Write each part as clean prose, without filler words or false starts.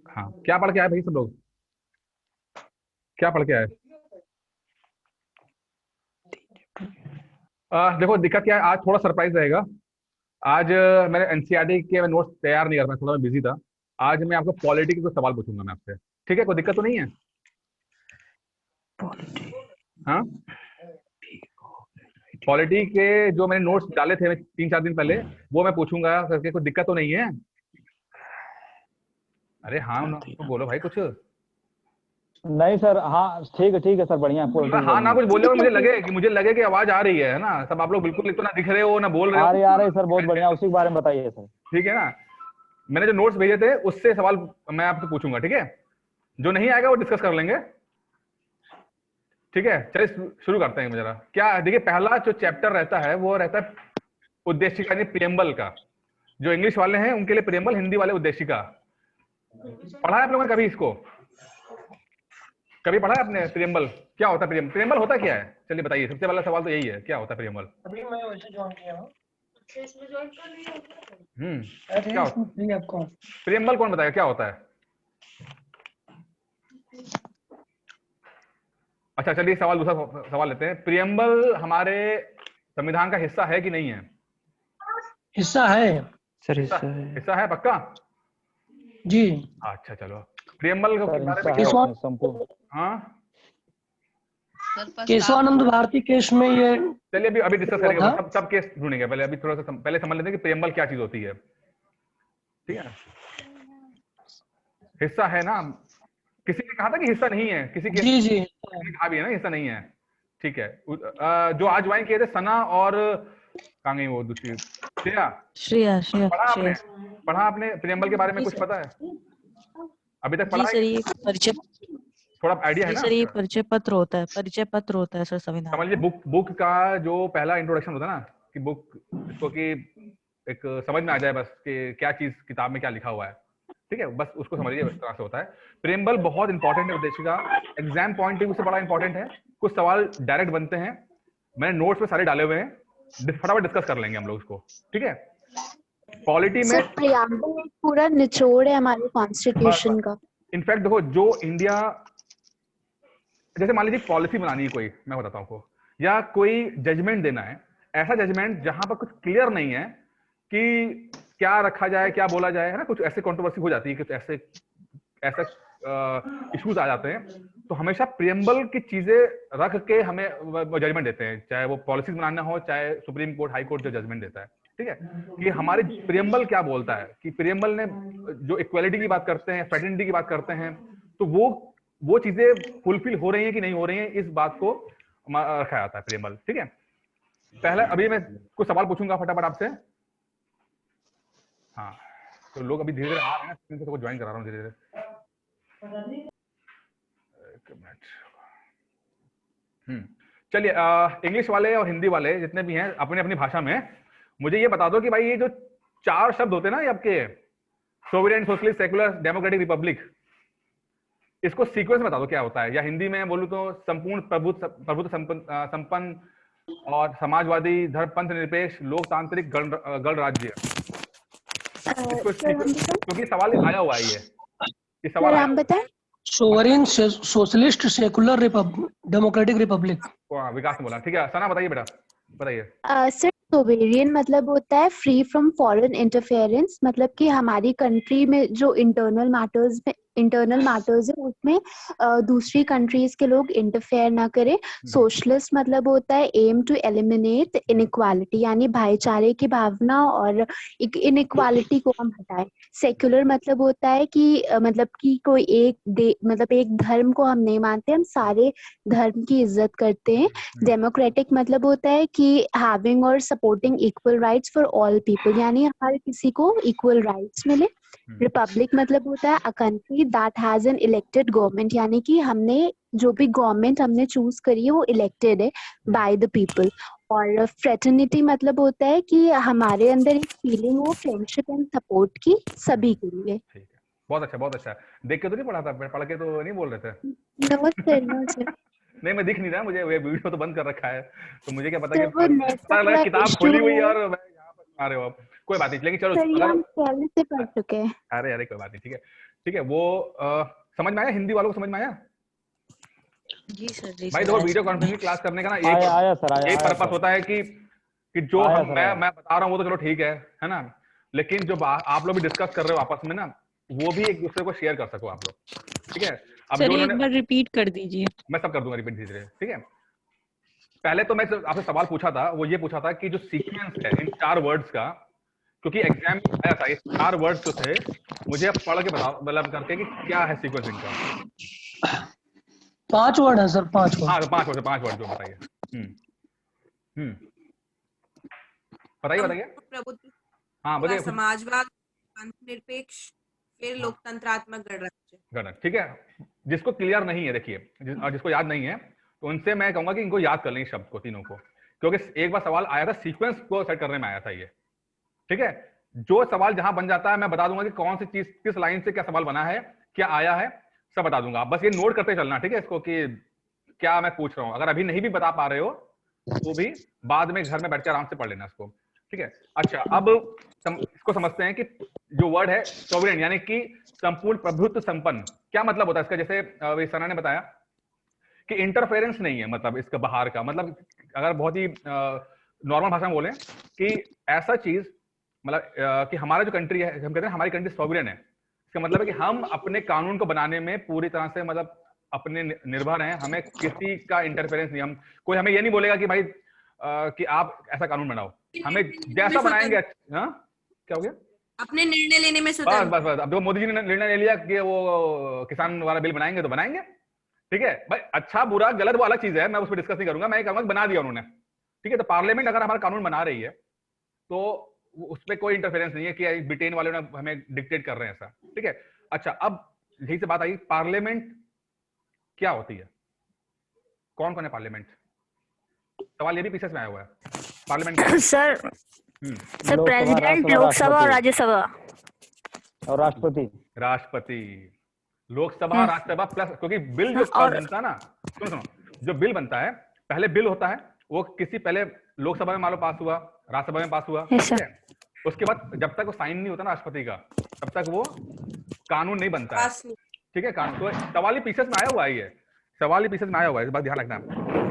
हाँ, क्या पढ़ के आए भाई सब लोग? क्या पढ़ के आए? देखो दिक्कत क्या है, आज थोड़ा सरप्राइज रहेगा। आज मैंने एनसीईआरटी के नोट्स तैयार नहीं कर पाया, थोड़ा मैं बिजी था। आज मैं आपको पॉलिटी के कुछ सवाल पूछूंगा मैं आपसे। ठीक है, कोई दिक्कत तो नहीं है? हाँ, पॉलिटी के जो मैंने नोट्स डाले थे 3-4 दिन पहले, वो मैं पूछूंगा करके, कोई दिक्कत तो नहीं है? अरे हाँ ना, तो बोलो भाई कुछ। नहीं सर, हाँ ठीक है सर, बढ़िया अरे पॉलिटिक्स हाँ ना, बढ़िया कुछ है। बोले हो, मुझे लगे कि आवाज आ रही है ना। सब आप लोग बिल्कुल एक तो ना दिख रहे हो ना बोल रहे हो। आ रही सर, बहुत बढ़िया, उसी के बारे में बताइए सर। ठीक है ना, मैंने जो नोट्स भेजे थे उससे सवाल मैं आपसे पूछूंगा, ठीक है? जो नहीं आएगा वो डिस्कस कर लेंगे। ठीक है, चलिए शुरू करते हैं। जरा क्या देखिए, पहला जो चैप्टर रहता है वो रहता है उद्देशिका, यानी प्रियम्बल का। जो इंग्लिश वाले हैं उनके लिए प्रियम्बल, हिंदी वाले उद्देशिका। पढ़ा है आप लोगों ने कभी इसको? कभी पढ़ा है आपने प्रियम्बल? क्या होता है प्रियम्बल होता क्या है? चलिए बताइए, सबसे पहला सवाल तो यही है, क्या होता है प्रियम्बल? अभी मैं वैसे ज्वाइन किया हूँ। क्या होता प्रियम्बल, कौन बताएगा क्या होता है? अच्छा चलिए, सवाल दूसरा सवाल लेते हैं। प्रियम्बल हमारे संविधान का हिस्सा है कि नहीं है? हिस्सा है सर हिस्सा हिस्सा है। हिस्सा है पक्का? जी। अच्छा चलो, प्रियम्बल के सर बारे में हिस्सा क्या है होता उसमें संपूर्ण। है? हाँ, केशवानंद भारती केस में ये चलिए अभी अभी डिस्कस हुआ करेंगे, था। सब सब केस ढूंढेंगे। पहले अभी थोड़ा सा पहले समझ लेते हैं कि प्रियम्बल क्या चीज होती है। ठीक है, हिस्सा है ना? किसी ने कहा था कि हिस्सा नहीं है, किसी केस जी जी। ने कहा भी है ना हिस्सा नहीं है। ठीक है, जो आज ज्वाइन किए थे सना और कहाँ गई वो दूसरी, श्रेया? श्रेया श्रेया पढ़ा आपने? श्रेया पढ़ा आपने प्रियम्बल के बारे में? जी कुछ सर। पता है अभी तक? जी पढ़ा सर, है? ये परिचय, थोड़ा आइडिया है जी ना? सर, ये परिचय पत्र होता है, परिचय पत्र होता है सर संविधान समझ लीजिए का। बुक का जो पहला इंट्रोडक्शन होता है ना, कि बुक इसको कि एक समझ में आ जाए बस कि क्या चीज किताब में क्या लिखा हुआ है। ठीक है, बस उसको समझ लीजिए, इस तरह से होता है। प्रियम्बल बहुत इंपॉर्टेंट है उद्देशिका, एग्जाम पॉइंट ऑफ व्यू से बड़ा इंपॉर्टेंट है। कुछ सवाल डायरेक्ट बनते हैं, मैंने नोट्स में सारे डाले हुए हैं, फटाफट डिस्कस कर लेंगे हम लोग इसको। ठीक है, पॉलिटी में सर प्रियम्बल एक पूरा निचोड़ है हमारे कॉन्स्टिट्यूशन का। इनफैक्ट देखो, जो इंडिया, जैसे मान लीजिए पॉलिसी बनानी है कोई, मैं बताता हूँ आपको, या कोई जजमेंट देना है, ऐसा जजमेंट जहां पर कुछ क्लियर नहीं है कि क्या रखा जाए, क्या बोला जाए, है ना, कुछ ऐसे कंट्रोवर्सी हो जाती है, कुछ ऐसे ऐसा इश्यूज आ जाते हैं, तो हमेशा प्रियम्बल की चीजें रख के हमें जजमेंट देते हैं, चाहे वो पॉलिसीज बनाना हो, चाहे सुप्रीम कोर्ट, हाई कोर्ट जो जजमेंट देता है। ठीक है, कि हमारी प्रियम्बल क्या बोलता है, कि प्रियम्बल ने जो इक्वालिटी की बात करते हैं, फ्रेटर्निटी की बात करते हैं, तो वो चीजें फुलफिल हो रही हैं कि नहीं हो रही हैं, इस बात को रखा जाता है प्रियम्बल। ठीक है, पहले अभी मैं कुछ सवाल पूछूंगा फटाफट आपसे। हाँ, तो लोग अभी धीरे धीरे आ रहे हैं, स्क्रीन पे सबको ज्वाइन करा रहा हूँ धीरे धीरे। एक मिनट। चलिए, इंग्लिश वाले और हिंदी वाले जितने भी हैं अपनी अपनी भाषा में मुझे ये बता दो कि भाई ये जो 4 शब्द होते हैं ना ये आपके, sovereign, socialist, secular, democratic, Republic, इसको सीक्वेंस में बता दो क्या होता है। या हिंदी में बोलूं तो संपूर्ण प्रभुत्व संपन्न और समाजवादी, धर्मपंथ निरपेक्ष, लोकतांत्रिक, गणराज्य। इसको क्योंकि सवाल आया हुआ है, ये सवाल आया हम हुआ बताएं। Sovereign, socialist, secular, democratic, Republic. है। विकास ने बोला। ठीक है, सना बताइए बेटा, बताइए। सर सोवेरियन मतलब होता है फ्री फ्रॉम फॉरेन इंटरफेरेंस, मतलब कि हमारी कंट्री में जो इंटरनल मैटर्स है उसमें दूसरी कंट्रीज के लोग इंटरफेयर ना करें। सोशलिस्ट मतलब होता है एम टू एलिमिनेट इनइक्वालिटी, यानी भाईचारे की भावना और इनइक्वालिटी को हम हटाएं। सेक्युलर मतलब होता है कि मतलब कि कोई मतलब एक धर्म को हम नहीं मानते, हम सारे धर्म की इज्जत करते हैं। डेमोक्रेटिक मतलब होता है कि हैविंग और supporting equal rights for all people, यानी हर किसी को इक्वल राइट्स मिले। रिपब्लिक मतलब होता है a country that has an elected government, यानी कि हमने जो भी गवर्नमेंट हमने चूज करी है वो इलेक्टेड है बाय द पीपल। और फ्रेटर्निटी मतलब होता है कि हमारे अंदर एक फीलिंग हो फ्रेंडशिप एंड सपोर्ट की सभी के लिए। ठीक है, बहुत अच्छा बहुत अच्छा। देख के तो नहीं पढ़ा था, पढ़ के तो नहीं बोल रहे थे? नमस्ते नमस्ते। नहीं, मैं दिख नहीं रहा, मुझे वीडियो तो बंद कर रखा है, तो मुझे क्या पता कि सर वो नेट का पता लगा थोड़ा किताब इश्यू खोली हुई है है। और मैं यहाँ पर आ रहे हो आप। कोई बात नहीं, लेकिन चलो सर ये अगर हम पहले से पढ़ चुके हैं। अरे अरे कोई बात नहीं, ठीक है ठीक है। वो समझ में आया, हिंदी वालों को समझ में आया? जी सर, जी भाई सर, देखो, आया वीडियो समझ में। कॉन्फ्रेंसिंग क्लास करने का ना आया सर, एक आया पर्पस सर। होता है कि जो आया हम सर, आया। मैं बता रहा हूँ वो तो चलो ठीक है ना, लेकिन जो आप लोग भी डिस्कस कर रहे हो आपस में ना, वो भी एक दूसरे को शेयर कर सको आप लोग, ठीक है। अब सर जो एक उन्होंने, बार रिपीट कर दीजिए। मैं सब कर दूंगा रिपीट धीरे धीरे, ठीक है। पहले तो मैं आपसे सवाल पूछा था, वो ये पूछा था कि जो सीक्वेंस है इन 4 वर्ड्स का, क्योंकि एग्जाम में आया था, ये 4 वर्ड्स जो थे मुझे अब पढ़ के बताओ, मतलब करके कि क्या है सीक्वेंस इनका। 5 वर्ड है सर, 5 हाँ वर्ड। तो 5 वर्ड जो बताइए। हम्म बताइए बताइए। प्रभुत्व, हाँ बताइए। समाजवाद, धर्मनिरपेक्ष, फिर लोकतंत्रात्मक गणराज्य। गणक, ठीक है। जिसको क्लियर नहीं है देखिए, और जिसको याद नहीं है, तो उनसे मैं कहूंगा कि इनको याद कर लें शब्द को, तीनों को, क्योंकि एक बार सवाल आया था, सीक्वेंस को सेट करने में आया था ये, ठीक है। जो सवाल जहां बन जाता है मैं बता दूंगा कि कौन सी चीज किस लाइन से क्या सवाल बना है, क्या आया है, सब बता दूंगा। आप बस ये नोट करते चलना, ठीक है, इसको कि क्या मैं पूछ रहा हूं। अगर अभी नहीं भी बता पा रहे हो तो भी बाद में घर में बैठ के आराम से पढ़ लेना इसको, ठीक है। अच्छा, अब इसको समझते हैं कि जो वर्ड है सॉवरेन, यानी कि संपूर्ण प्रभुत्व संपन्न, क्या मतलब होता है इसका? जैसे सना ने बताया कि इंटरफेरेंस नहीं है, मतलब इसका बाहर का मतलब, अगर बहुत ही नॉर्मल भाषा में बोलें कि ऐसा चीज, मतलब कि हमारा जो कंट्री है, हम कहते हैं हमारी कंट्री सॉवरेन है, इसका मतलब है कि हम अपने कानून को बनाने में पूरी तरह से मतलब अपने निर्भर हैं, हमें किसी का इंटरफेरेंस नहीं। हम कोई हमें ये नहीं बोलेगा कि भाई कि आप ऐसा कानून बनाओ, हमें जैसा बनाएंगे। हाँ क्या हो गया? अपने निर्णय लेने में बस स्वतंत्र। बस बस, अब देखो मोदी जी ने निर्णय ले लिया कि वो किसान वाला बिल बनाएंगे तो बनाएंगे, ठीक है भाई। अच्छा बुरा गलत वो अलग चीज है, मैं उस पर डिस्कस नहीं करूंगा। मैं ये कहूंगा बना दिया उन्होंने, ठीक है। तो पार्लियामेंट अगर हमारा कानून बना रही है तो उसमें कोई इंटरफेरेंस नहीं है कि ब्रिटेन वाले ने हमें डिक्टेट कर रहे हैं ऐसा, ठीक है। अच्छा, अब यही से बात आई, पार्लियामेंट क्या होती है, कौन कौन है पार्लियामेंट? सवाल ये भी पीछे से आया हुआ है, पार्लियामेंट क्या है? सर सर प्रेसिडेंट, लोकसभा और राज्यसभा और राष्ट्रपति। राष्ट्रपति, लोकसभा, राज्यसभा प्लस, क्योंकि बिल जो बनता है ना, सुनो सुनो, जो बिल बनता है, पहले बिल होता है, वो किसी पहले लोकसभा में मान लो पास हुआ, राज्यसभा में पास हुआ, ठीक है। उसके बाद जब तक वो साइन नहीं होता ना राष्ट्रपति का, तब तक वो कानून नहीं बनता है, ठीक है। कानून तो सवाल ही पीछे में आया हुआ है, ये सवाल ही पीछे में आया हुआ है, इस बात ध्यान रखना।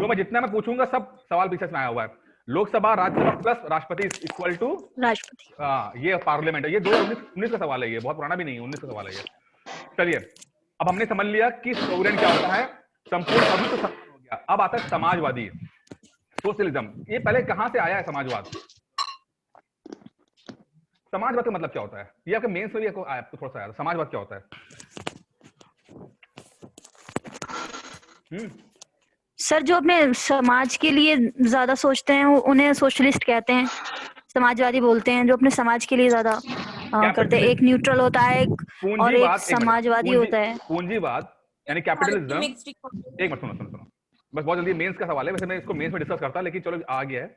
तो मैं जितना मैं पूछूंगा सब सवाल पीछे में आया हुआ है। लोकसभा, राज्यसभा प्लस राष्ट्रपति इक्वल टू राष्ट्रपति। हाँ, ये पार्लियामेंट है। ये 2019 का सवाल है, ये बहुत पुराना भी नहीं है, 19 का सवाल है ये। चलिए, अब हमने समझ लिया कि सोवरेन क्या होता है, संपूर्ण प्रभुत्व संपन्न हो गया। अब आता है समाजवादी, सोशलिज्म। ये पहले कहां से आया है समाजवाद? समाजवाद का मतलब क्या होता है? ये आपके मेंस में भी आपको थोड़ा सा आया, समाजवाद क्या होता है? सर जो अपने समाज के लिए ज्यादा सोचते हैं उन्हें सोशलिस्ट कहते हैं, समाजवादी बोलते हैं। जो अपने समाज के लिए ज्यादा करते हैं, एक न्यूट्रल होता है और एक समाजवादी होता है। पूंजीवाद यानी कैपिटलिज्म। एक मिनट, सुनो बस, बहुत जल्दी मेंस का सवाल है, वैसे मैं इसको मेंस में डिस्कस करता, लेकिन चलो आ गया है।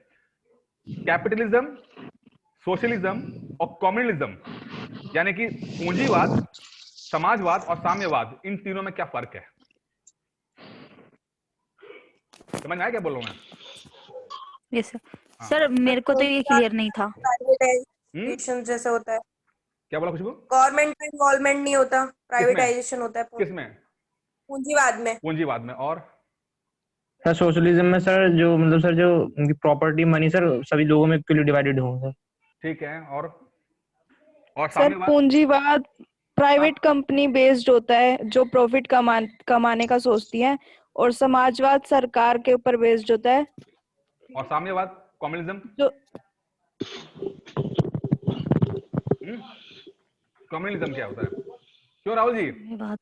कैपिटलिज्म, सोशलिज्म और कम्युनलिज्म, यानी कि पूंजीवाद, समाजवाद और साम्यवाद, इन तीनों में क्या फर्क है? समझ में आया क्या बोल रहा हूं मैं? Yes sir. सर मेरे को तो ये क्लियर नहीं था। प्राइवेटाइजेशन जैसे होता है। क्या बोला खुशबू? गवर्नमेंट का इन्वॉल्वमेंट नहीं होता, प्राइवेटाइजेशन होता है। किसमें? पूंजीवाद में। पूंजीवाद में। और सर सोशलिज्म में सर जो मतलब सर जो उनकी प्रॉपर्टी मनी सर सभी लोगों में इक्वली डिवाइडेड हो सर, ठीक है। और सर पूंजीवाद प्राइवेट कंपनी बेस्ड होता है जो प्रॉफिट कमाने का सोचती है, और समाजवाद सरकार के ऊपर बेस्ड होता है। और साम्यवाद, कम्युनिज्म जो कम्युनिज्म क्या होता है? क्यों राहुल जी? साम्यवाद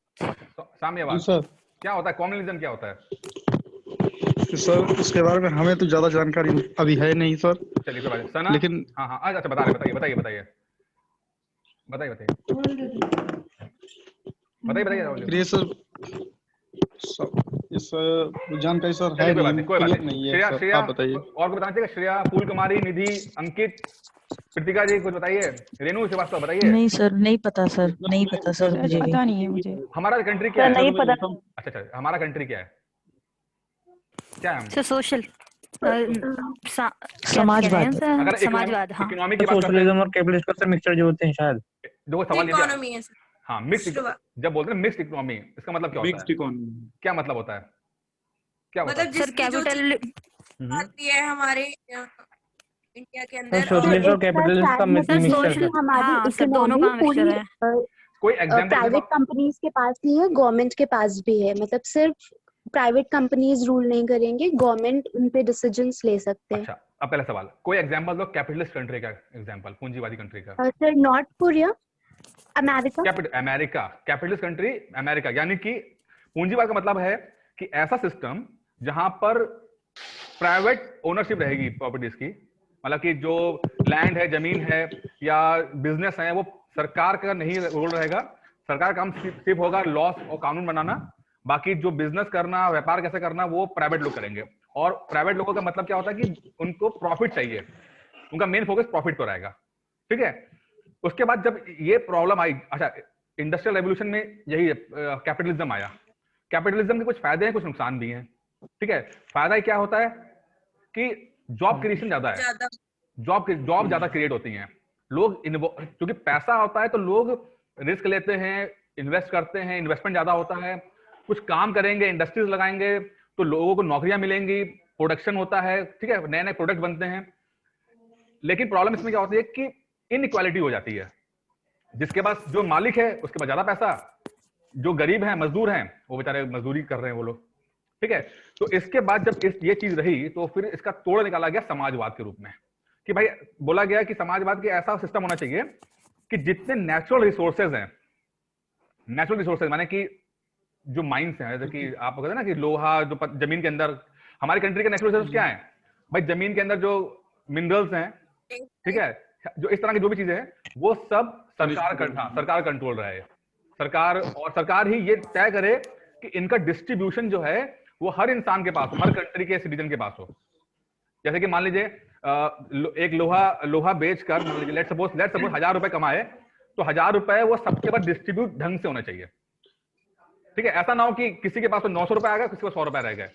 क्या होता है? कम्युनिज्म क्या होता है? सर इसके बारे में हमें तो ज्यादा जानकारी अभी है नहीं सर। चलिए कोई बात नहीं, लेकिन हाँ अच्छा बता रहे, बताइए राहुल जी। इस जानकारी सर है नहीं है। श्रेया, आप बताइए। और को बताना चाहिए। श्रेया, फूल कुमारी, निधि, अंकित, कृतिका जी कुछ बताइए। रेणु श्रीवास्तव बताइए। नहीं सर, नहीं पता सर, नहीं पता सर, मुझे भी पता नहीं है मुझे। हमारा कंट्री क्या है? नहीं पता। अच्छा, हमारा कंट्री क्या है? क्या है? सोशल समाजवाद। अगर समाजवाद, हाँ। इकोनॉमी की बात करते हैं, सोशलिज्म और कैपिटलिस्ट का सर मिक्सचर जो होते हैं शायद। देखो सवाल ये इकोनॉमी है सर। हाँ, मिक्स्ड। जब बोलते हैं मिक्स्ड इकोनॉमी, इसका मतलब क्या होता है? मिक्स्ड इकोनॉमी क्या मतलब होता है? क्या होता है? मतलब जिसकी जो चीज आती है हमारे इंडिया के अंदर, सोशलिस्ट और कैपिटलिस्ट का मिक्सचर। हमारी सर दोनों का मिक्सचर है। कोई एग्जांपल प्राइवेट कंपनीज के पास नहीं है, गवर्नमेंट के पास भी है। मतलब सिर्फ प्राइवेट कंपनीज रूल नहीं करेंगे, गवर्नमेंट उन पे डिसीजंस ले सकते हैं। अच्छा, अब पहला सवाल, कोई एग्जांपल दो कैपिटलिस्ट कंट्री का, एग्जांपल पूंजीवादी कंट्री का। Sir north Korea, America. America capitalist country, America. यानी कि पूंजीवाद का मतलब है कि ऐसा सिस्टम जहां पर प्राइवेट ओनरशिप रहेगी प्रॉपर्टीज की, मतलब कि जो लैंड है, जमीन है या बिजनेस है, वो सरकार का नहीं रोल रहेगा। सरकार का काम सिर्फ होगा लॉस और कानून बनाना, बाकी जो बिजनेस करना, व्यापार कैसे करना, वो प्राइवेट लोग करेंगे। और प्राइवेट लोगों का मतलब क्या होता है कि उनको प्रॉफिट चाहिए, उनका मेन फोकस प्रॉफिट पर रहेगा। ठीक है। उसके बाद जब ये प्रॉब्लम आई, अच्छा, इंडस्ट्रियल रेवोल्यूशन में यही कैपिटलिज्म आया। कैपिटलिज्म के कुछ फायदे हैं, कुछ नुकसान भी हैं। ठीक है। फायदा क्या होता है कि जॉब क्रिएशन ज्यादा है, जॉब ज्यादा क्रिएट होती हैं, लोग क्योंकि पैसा होता है तो लोग रिस्क लेते हैं, इन्वेस्ट करते हैं, इन्वेस्टमेंट ज्यादा होता है, कुछ काम करेंगे, इंडस्ट्रीज लगाएंगे तो लोगों को नौकरियां मिलेंगी, प्रोडक्शन होता है। ठीक है, नए नए प्रोडक्ट बनते हैं। लेकिन प्रॉब्लम इसमें क्या होती है कि इनइक्वालिटी हो जाती है। जिसके पास जो मालिक है उसके पास ज्यादा पैसा, जो गरीब हैं, मजदूर हैं, वो बेचारे मजदूरी कर रहे हैं वो लोग। ठीक है। तो इसके बाद जब ये चीज रही तो फिर इसका तोड़ निकाला गया समाजवाद के रूप में, कि भाई बोला गया कि समाजवाद के ऐसा सिस्टम होना चाहिए कि जितने नेचुरल रिसोर्सेज हैं, नेचुरल रिसोर्सेज माने कि जो माइंस हैं, जैसे कि आप कहते हैं ना कि लोहा, जो जमीन के अंदर, हमारी कंट्री के नेचुरल रिसोर्सेज क्या है भाई? जमीन के अंदर जो मिनरल्स हैं, ठीक है, जो इस तरह की जो भी चीजें हैं, वो सब सरकार कंट्रोल रहे। सरकार ही ये तय करे कि इनका डिस्ट्रीब्यूशन जो है वो हर इंसान के पास हो, हर कंट्री के सिटीजन के पास हो। जैसे कि मान लीजिए एक लोहा बेचकर मान लीजिए लेट्स सपोज 1000 रुपए कमाए, तो 1000 रुपए वो सबके पास डिस्ट्रीब्यूट ढंग से होना चाहिए। ठीक है। ऐसा ना हो कि किसी के पास तो 900 रुपए आएगा, किसी को 100 रुपए रह गए।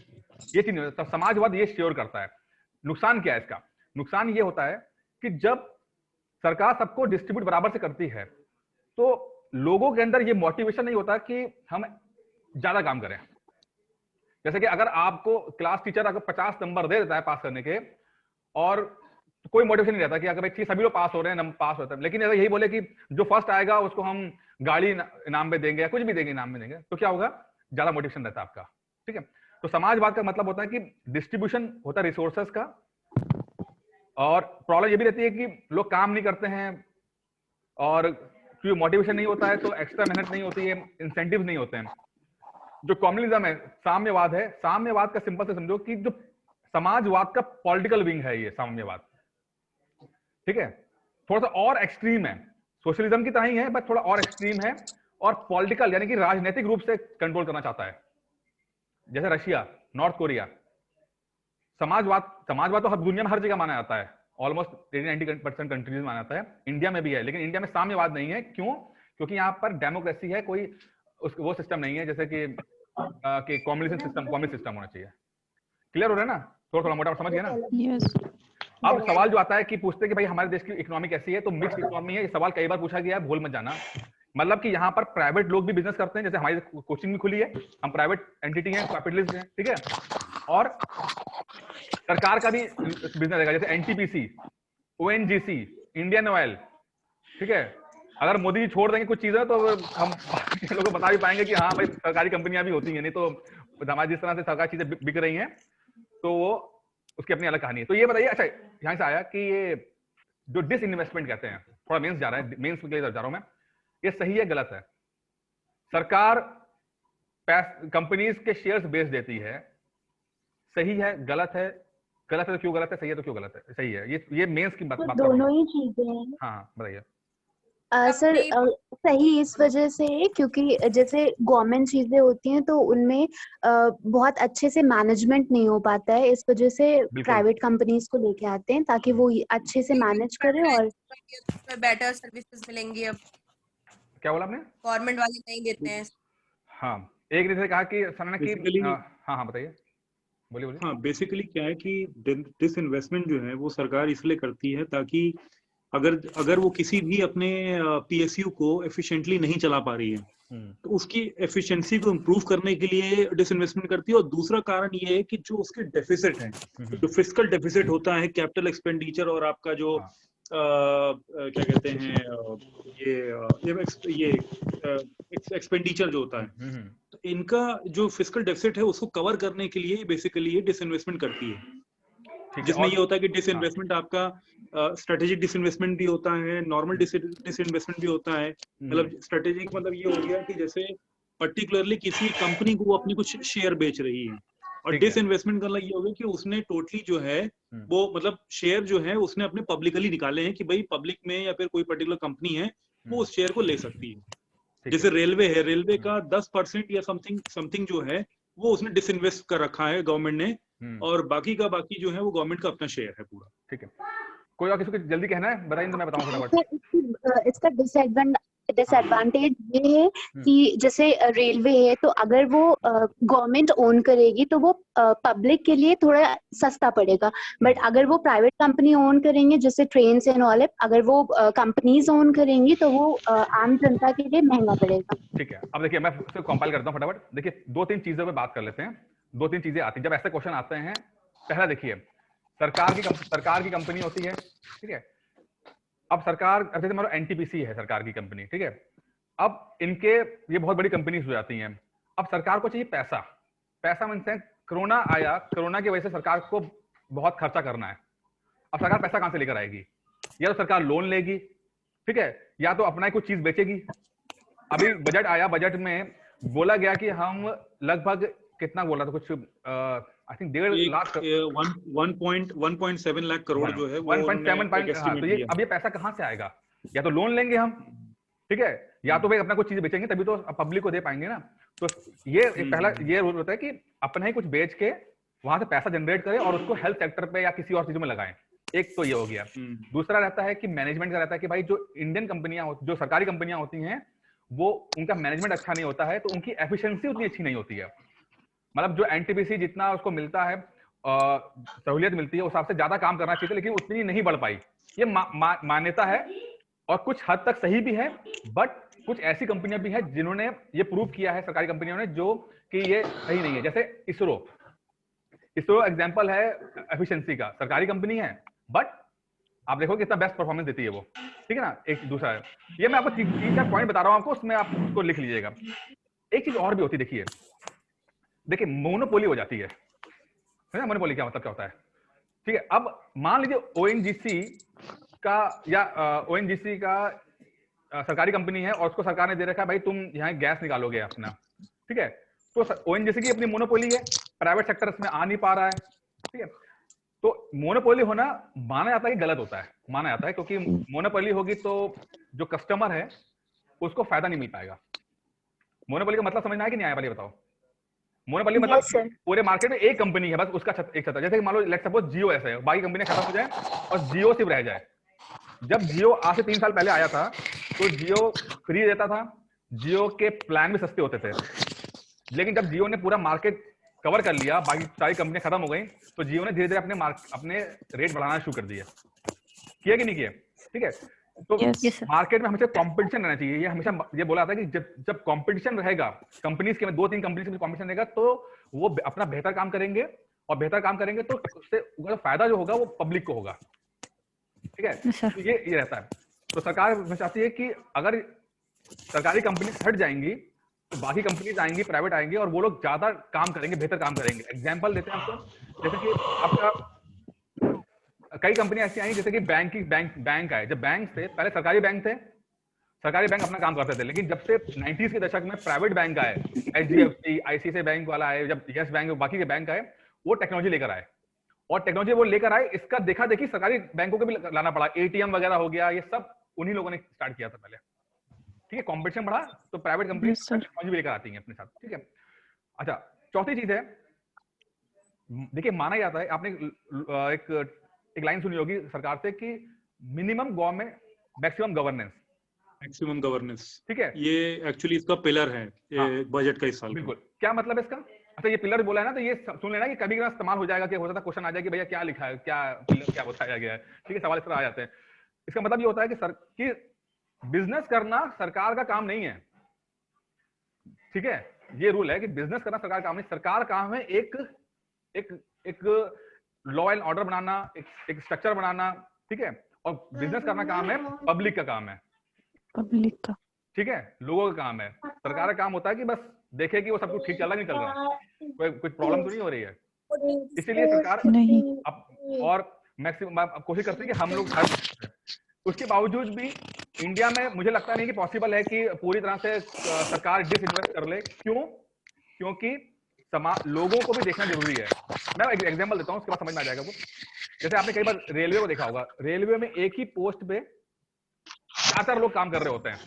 ये चीज नहीं, समाजवाद ये श्योर करता है। नुकसान क्या है इसका? नुकसान ये होता है कि जब सरकार सबको डिस्ट्रीब्यूट बराबर से करती है तो लोगों के अंदर ये मोटिवेशन नहीं होता कि हम ज्यादा काम करें। जैसे कि अगर आपको क्लास टीचर अगर 50 नंबर दे देता है पास करने के, और कोई मोटिवेशन नहीं रहता कि अगर भाई सभी लोग पास हो रहे हैं, पास होता है, लेकिन अगर यही बोले कि जो फर्स्ट आएगा उसको हम गाड़ी इनाम में देंगे या कुछ भी देंगे इनाम में देंगे, तो क्या होगा? ज्यादा मोटिवेशन रहता है आपका। ठीक है। तो समाजवाद का मतलब होता है कि डिस्ट्रीब्यूशन होता है रिसोर्सेस का, और प्रॉब्लम ये भी रहती है कि लोग काम नहीं करते हैं, और क्योंकि मोटिवेशन नहीं होता है तो एक्स्ट्रा मेहनत नहीं होती है, इंसेंटिव नहीं होते हैं। जो कम्युनिज्म है, साम्यवाद है, साम्यवाद का सिंपल से समझो कि जो समाजवाद का पॉलिटिकल विंग है ये साम्यवाद। ठीक है। थोड़ा सा और एक्सट्रीम है, सोशलिज्म की तरह ही है बट थोड़ा और एक्सट्रीम है, और पॉलिटिकल यानी कि राजनीतिक रूप से कंट्रोल करना चाहता है। जैसे रशिया, नॉर्थ कोरिया। समाजवाद तो हर दुनिया में हर जगह माना जाता है, ऑलमोस्ट 80-90% कंट्रीज में माना जाता है, इंडिया में भी है, लेकिन इंडिया में साम्यवाद नहीं है। क्यों? क्योंकि यहाँ पर डेमोक्रेसी है, कोई वो सिस्टम नहीं है जैसे कि कम्युनिस्ट सिस्टम होना चाहिए। क्लियर हो रहा है ना? थोड़ा मोटा समझ गया ना? यस। अब सवाल जो आता है कि पूछते हैं कि भाई हमारे देश की इकोनॉमी कैसी है, तो मिक्स इकोनॉमी है। ये सवाल कई बार पूछा गया है, भूल मत जाना। मतलब कि यहाँ पर प्राइवेट लोग भी बिजनेस करते हैं, जैसे हमारी कोचिंग भी खुली है, हम प्राइवेट एंटिटी हैं, कैपिटलिस्ट हैं। ठीक है। और सरकार का भी बिजनेस रहेगा, जैसे एनटीपीसी, ओएनजीसी, इंडियन ऑयल। ठीक है। अगर मोदी जी छोड़ देंगे कुछ चीजें तो हम लोगों को बता भी पाएंगे कि हाँ भाई सरकारी कंपनियां भी होती हैं, नहीं तो हमारी जिस तरह से सरकारी चीजें बिक रही हैं तो वो उसकी अपनी अलग कहानी है। तो ये बताइए, अच्छा यहाँ से आया कि ये जो डिसइन्वेस्टमेंट कहते हैं, थोड़ा मेंस जा रहा है, मेंस के लिए जा रहा हूं मैं, ये सही है गलत है? सरकार कंपनीज के शेयर्स बेच देती है, सही है गलत है? गलत है तो क्यों गलत है, सही है तो क्यों गलत है? सही है। ये मेंस की बात दोनों ही चीजें हैं। हाँ बताइए। सर सही इस वजह से है क्योंकि जैसे गवर्नमेंट चीजें होती हैं तो उनमें बहुत अच्छे से मैनेजमेंट नहीं हो पाता है, इस वजह से प्राइवेट कंपनीज को लेके आते हैं ताकि वो अच्छे से मैनेज करें और बेटर सर्विसेज मिलेंगी। अब क्या बोला आपने? गवर्नमेंट वाले नहीं देते हैं। हाँ, एक ने कहा कि हाँ बताइए। बोलिए बोलिए। हाँ, बेसिकली क्या है कि डिसइन्वेस्टमेंट जो है वो सरकार इसलिए करती है ताकि अगर वो किसी भी अपने पीएसयू को एफिशिएंटली नहीं चला पा रही है तो उसकी एफिशिएंसी को इम्प्रूव करने के लिए डिसइन्वेस्टमेंट करती है। और दूसरा कारण ये है कि जो उसके डेफिसिट है, जो फिस्कल डेफिसिट होता है, कैपिटल एक्सपेंडिचर और आपका जो क्या कहते हैं ये एक्सपेंडिचर जो होता है, तो इनका जो फिस्कल डेफिसिट है उसको कवर करने के लिए बेसिकली ये डिसइन्वेस्टमेंट करती है, जिसमें ये होता है कि डिसइन्वेस्टमेंट आपका स्ट्रेटेजिक डिसइन्वेस्टमेंट भी होता है, नॉर्मल डिसइन्वेस्टमेंट भी होता है। मतलब स्ट्रेटेजिक मतलब ये हो गया कि जैसे पर्टिकुलरली किसी कंपनी को वो अपनी कुछ शेयर बेच रही है, और डिसइन्वेस्टमेंट करना ये हो गया कि उसने टोटली जो है वो मतलब शेयर जो है उसने अपने पब्लिकली निकाले हैं कि भाई पब्लिक में या फिर कोई पर्टिकुलर कंपनी है वो उस शेयर को ले सकती है। जैसे रेलवे है, रेलवे का 10% या समथिंग जो है वो उसने डिसइन्वेस्ट कर रखा है गवर्नमेंट ने, और बाकी का बाकी जो है वो गवर्नमेंट का अपना शेयर है पूरा। ठीक है, कोई और किसी को जल्दी कहना है बताइए तो मैं बताऊं फटाफट। इसका डिसएडवांटेज ये है कि जैसे रेलवे है तो अगर वो गवर्नमेंट ओन करेगी तो वो पब्लिक के लिए थोड़ा सस्ता पड़ेगा, बट अगर वो प्राइवेट कंपनी ओन करेंगे जैसे ट्रेन एंड ऑल, अगर वो कंपनीज ओन करेंगी तो वो आम जनता के लिए महंगा पड़ेगा। ठीक है, अब देखिए मैं उसको कंपाइल करता हूँ फटाफट। देखिए 2-3 चीजों पे बात कर लेते हैं, 2-3 चीजें आती हैं जब ऐसे क्वेश्चन आते हैं। पहला देखिए, सरकार की कंपनी होती है, ठीक है। अब सरकार, जैसे हमारा एनटीपीसी है सरकार की कंपनी, ठीक है। अब इनके ये बहुत बड़ी कंपनीज हो जाती हैं। अब सरकार को चाहिए पैसा मीन्स है कोरोना आया, कोरोना की वजह से सरकार को बहुत खर्चा करना है। अब सरकार पैसा कहां से लेकर आएगी? या तो सरकार लोन लेगी, ठीक है, या तो अपना कुछ चीज बेचेगी। अभी बजट आया, बजट में बोला गया कि हम लगभग कितना बोला था कुछ आई थिंक 1.5 लाख 1.7 लाख करोड़ जो है 1.7 तो ये अब ये पैसा कहां से आएगा? या तो लोन लेंगे हम, ठीक है, या तो भाई अपना कुछ चीज बेचेंगे तभी तो पब्लिक को दे पाएंगे ना। तो ये पहला ये रूल होता है कि अपना ही कुछ बेच के वहां से पैसा जनरेट करें और उसको हेल्थ सेक्टर पे या किसी और चीजों में लगाएं। एक तो ये हो गया। दूसरा रहता है कि मैनेजमेंट का रहता है कि भाई जो इंडियन कंपनियां, जो सरकारी कंपनियां होती हैं, वो उनका मैनेजमेंट अच्छा नहीं होता है तो उनकी एफिशिएंसी उतनी अच्छी नहीं होती है। मतलब जो एनटीपीसी जितना उसको मिलता है, सहूलियत मिलती है, उस हिसाब से ज्यादा काम करना चाहिए, लेकिन उतनी नहीं बढ़ पाई। ये मान्यता है और कुछ हद तक सही भी है, बट कुछ ऐसी कंपनियां भी हैं जिन्होंने ये प्रूव किया है, सरकारी कंपनियों ने, जो कि ये सही नहीं है। जैसे इसरो एग्जांपल है एफिशिएंसी का, सरकारी कंपनी है बट आप देखो कितना बेस्ट परफॉर्मेंस देती है वो, ठीक है ना। एक दूसरा है, ये मैं आपको 3-4 पॉइंट बता रहा हूं आपको, उसमें आप उसको लिख लीजिएगा। एक चीज और भी होती है, देखिए मोनोपोली हो जाती है ना। मोनोपोली क्या मतलब क्या होता है? ठीक है, अब मान लीजिए ओएनजीसी का सरकारी कंपनी है और उसको सरकार ने दे रखा है भाई तुम यहाँ गैस निकालोगे अपना, ठीक है। तो ओएनजीसी की अपनी मोनोपोली है, प्राइवेट सेक्टर इसमें आ नहीं पा रहा है, ठीक है। तो मोनोपोली होना माना जाता है कि गलत होता है, माना जाता है, क्योंकि मोनोपोली होगी तो जो कस्टमर है उसको फायदा नहीं मिल पाएगा। मोनोपोली का मतलब समझना है कि नहीं आया? पहले बताओ। मोनोपोली मतलब पूरे मार्केट में एक कंपनी है बस, उसका एक छत है। जैसे मान लो लेट्स सपोज जियो ऐसा है, बाकी कंपनियां खत्म हो जाए और जियो सिर्फ रह जाए। जब जियो आज से 3 साल पहले आया था तो जियो फ्री देता था, जियो के प्लान भी सस्ते होते थे, लेकिन जब जियो ने पूरा मार्केट कवर कर लिया, बाकी सारी कंपनियां खत्म हो गई, तो जियो ने धीरे धीरे अपने रेट बढ़ाना शुरू कर दिया। किया कि नहीं किया? ठीक है, तो मार्केट में हमेशा कंपटीशन रहना चाहिए। ये हमेशा ये बोला जाता है कि जब कंपटीशन रहेगा, कंपनीज के में 2-3 कंपनीज में कंपटीशन रहेगा, तो वो अपना बेहतर काम करेंगे, और बेहतर काम करेंगे तो उससे फायदा जो होगा वो पब्लिक को होगा, ठीक है। तो ये रहता है। तो सरकार चाहती है कि अगर सरकारी कंपनी हट जाएंगी तो बाकी कंपनीज आएंगी, प्राइवेट आएंगी, और वो लोग ज्यादा काम करेंगे, बेहतर काम करेंगे। एग्जांपल देते हैं आपको, जैसे कि आपका कई कंपनी ऐसी आई जैसे कि बैंक आए। जब बैंक थे, पहले सरकारी बैंक थे, सरकारी बैंक अपना काम करते थे, लेकिन जब से 90s के दशक में प्राइवेट बैंक आए, HDFC, ICICI बैंक वाला आए, जब यस बैंक, बाकी के बैंक आए, वो टेक्नोलॉजी लेकर आए, और टेक्नोलॉजी वो लेकर आए, इसका देखा देखी सरकारी बैंकों को भी लाना पड़ा। ATM वगैरह हो गया, ये सब उन्हीं लोगों ने स्टार्ट किया था पहले, ठीक है। कंपटीशन बढ़ा तो प्राइवेट कंपनी टेक्नोलॉजी भी लेकर आती हैं अपने साथ, ठीक है। अच्छा, चौथी चीज है, देखिए माना जाता है, आपने एक लाइन सुनी होगी सरकार से कि मिनिमम गवर्नमेंट मैक्सिमम गवर्नेंस, ठीक है। ये एक्चुअली इसका पिलर है बजट का इस साल। बिल्कुल, क्या मतलब इसका? अच्छा ये पिलर बोला है ना, तो ये सुन लेना कि कभी कभी इस्तेमाल हो जाएगा कि हो सकता है क्वेश्चन आ जाए कि भैया क्या लिखा है, क्या पिलर क्या बताया गया है, ठीक है, सवाल इस तरह आ जाते हैं। इसका मतलब ये होता है कि बिजनेस करना सरकार का काम नहीं है, ठीक है, ये रूल है कि बिजनेस करना सरकार का काम नहीं, सरकार काम है एक लॉ एंड ऑर्डर बनाना, एक स्ट्रक्चर बनाना, ठीक है, और बिजनेस करना काम है पब्लिक का काम है, पब्लिक का, ठीक है, लोगों का काम है। सरकार का काम होता है कि बस देखे कि वो सब कुछ ठीक चल रहा है, नहीं चल रहा है, कुछ प्रॉब्लम तो नहीं हो रही है, इसीलिए सरकार नहीं और मैक्सिमम कोशिश करती है कि हम लोग उसके बावजूद भी इंडिया में मुझे लगता नहीं कि पॉसिबल है कि पूरी तरह से सरकार डिसइन्वेस्ट कर ले। क्यों? क्योंकि लोगों को भी देखना जरूरी है। मैं एक एग्जांपल देता हूं, उसके बाद समझ में आ जाएगा वो। जैसे आपने कई बार रेलवे को देखा होगा, रेलवे में एक ही पोस्ट पे 4 लोग काम कर रहे होते हैं,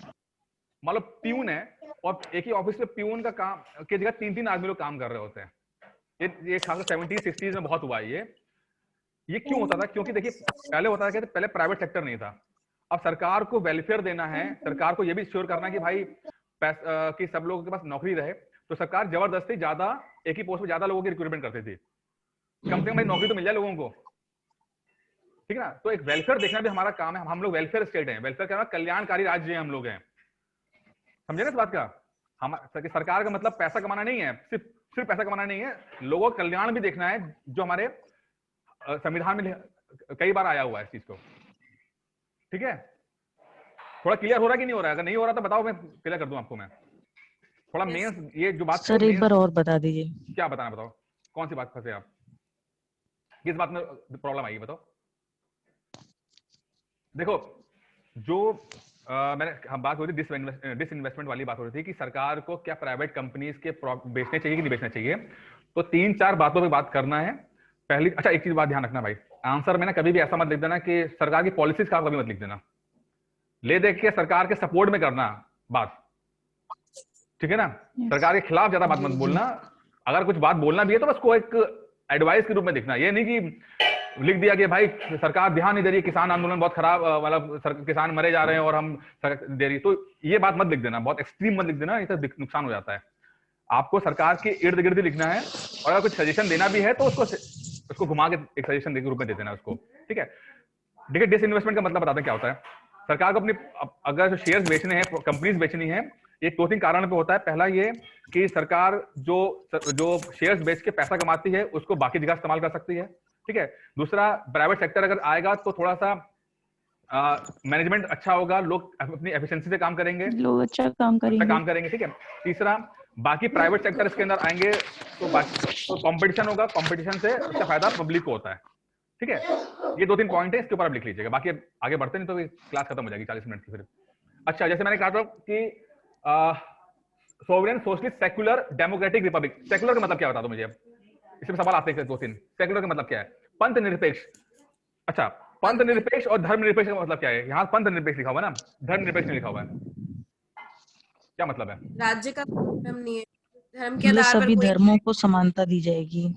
मतलब प्यून है और एक ही ऑफिस पे प्यून का काम की जगह 3 आदमी लोग काम कर रहे होते हैं। ये खासकर 70s-60s में बहुत हुआ है ये क्यों होता था? क्योंकि देखिए पहले होता था कि पहले प्राइवेट सेक्टर नहीं था, अब सरकार को वेलफेयर देना है, सरकार को यह भी श्योर करना है कि भाई कि सब लोगों के पास नौकरी रहे, तो सरकार जबरदस्ती ज्यादा एक ही पोस्ट पे ज्यादा लोगों की रिक्रूटमेंट करती थी, कम से कम भाई नौकरी तो मिल जाए लोगों को, ठीक है ना। तो एक वेलफेयर देखना भी हमारा काम है, हम लोग वेलफेयर स्टेट हैं, वेलफेयर क्या कल्याणकारी राज्य हैं हम लोग हैं, समझे ना इस बात का। हम सरकार का मतलब पैसा कमाना नहीं है, सिर्फ पैसा कमाना नहीं है, लोगों का कल्याण भी देखना है, जो हमारे संविधान में कई बार आया हुआ है इस चीज को, ठीक है। थोड़ा क्लियर हो रहा है कि नहीं हो रहा है? अगर नहीं हो रहा तो बताओ, मैं क्लियर कर दूं आपको। मैं थोड़ा मेन ये जो बात सर एक बार और बता दीजिए। क्या बताना, बताओ कौन सी बात फंसे आप, किस बात में प्रॉब्लम आई बताओ। देखो जो हम बात हो रही थी डिसइन्वेस्टमेंट वाली बात हो रही थी कि सरकार को क्या प्राइवेट कंपनीज के बेचने चाहिए कि नहीं बेचना चाहिए, तो 3-4 बातों पे बात करना है। पहली, अच्छा एक चीज बात ध्यान रखना भाई, आंसर में ना कभी भी ऐसा मत लिख देना कि सरकार की पॉलिसीज का कभी मत लिख देना, ले देख के सरकार के सपोर्ट में करना बात, ठीक है ना। सरकार के खिलाफ ज्यादा बात मत बोलना, अगर कुछ बात बोलना भी है तो बस को एक एडवाइस के रूप में दिखना, ये नहीं कि लिख दिया कि भाई सरकार ध्यान नहीं दे रही, किसान आंदोलन बहुत खराब, मतलब किसान मरे जा रहे हैं और हम दे रही, तो ये बात मत लिख देना, बहुत एक्सट्रीम मत लिख देना, इससे नुकसान हो जाता है। आपको सरकार के इर्द गिर्द लिखना है, और अगर कुछ सजेशन देना भी है तो उसको घुमा के एक सजेशन के रूप में दे देना उसको, ठीक है। देखिए डिसइन्वेस्टमेंट का मतलब बताते हैं क्या होता है। सरकार को अपनी अगर शेयर्स बेचने हैं, कंपनीज बेचनी है, ये 2-3 कारण पे होता है। पहला ये कि सरकार जो शेयर्स बेच के पैसा कमाती है उसको बाकी जगह इस्तेमाल कर सकती है, ठीक है। दूसरा, प्राइवेट सेक्टर अगर आएगा तो थोड़ा सा मैनेजमेंट अच्छा होगा, लोग अपनी एफिशिएंसी से काम करेंगे, लोग अच्छा काम करेंगे, ठीक है। तीसरा, बाकी प्राइवेट सेक्टर इसके अंदर आएंगे तो कंपटीशन होगा, कंपटीशन से उसका फायदा पब्लिक को होता है, ठीक है। ये 2-3 पॉइंट है, इसके ऊपर आप लिख लीजिएगा, बाकी आगे बढ़ते नहीं तो क्लास खत्म हो जाएगी 40 मिनट की फिर। अच्छा, जैसे मैंने कहा था कि sovereign socialist secular democratic Republic, secular का मतलब क्या बता दो मुझे, इसमें सवाल आते हैं 2-3। सेक्युलर का मतलब क्या है? पंथ निरपेक्ष। अच्छा, पंथ निरपेक्ष और धर्म निरपेक्ष का मतलब क्या है? यहाँ पंथ निरपेक्ष लिखा हुआ है ना, धर्म निरपेक्ष नहीं लिखा हुआ है, क्या मतलब है? राज्य का धर्म नहीं है, धर्म के आधार पर सभी धर्मों को समानता दी जाएगी।